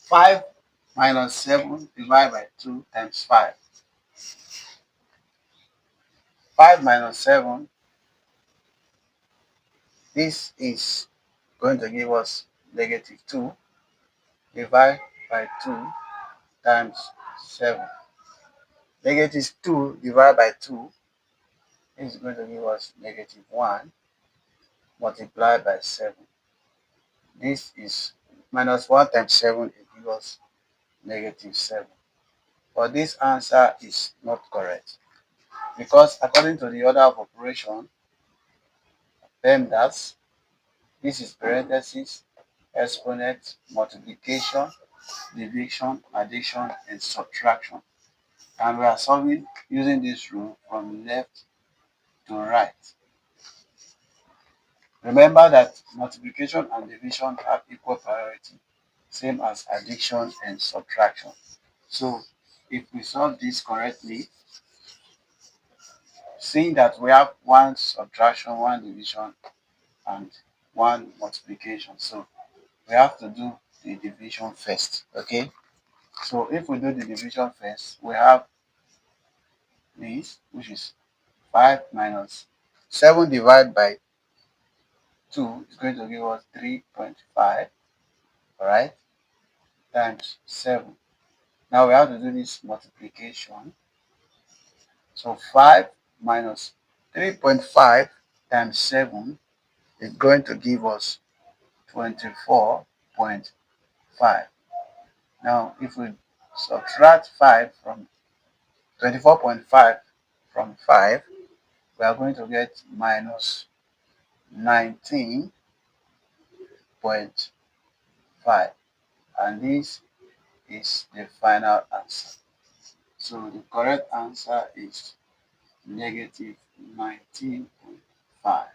5 minus 7 divided by 2 times 5. 5 minus 7, this is going to give us negative 2 divided by 2 times 7. Negative 2 divided by 2 is going to give us negative 1 multiplied by 7. This is minus 1 times 7, it gives us negative 7. But this answer is not correct because according to the order of operation, PEMDAS, this is parenthesis, exponent, multiplication, division, addition, and subtraction. And we are solving using this rule from left to right. Remember that multiplication and division have equal priority, same as addition and subtraction. So if we solve this correctly, seeing that we have one subtraction, one division, and one multiplication, so we have to do the division first. Okay, so if we do the division first, we have this, which is 5 minus 7 divided by 2 is going to give us 3.5, all right, times 7. Now we have to do this multiplication. So 5 minus 3.5 times 7 is going to give us 24.5. Now if we subtract 5 from 24.5 from 5, we are going to get minus 19.5, and this is the final answer. So the correct answer is negative 19.5.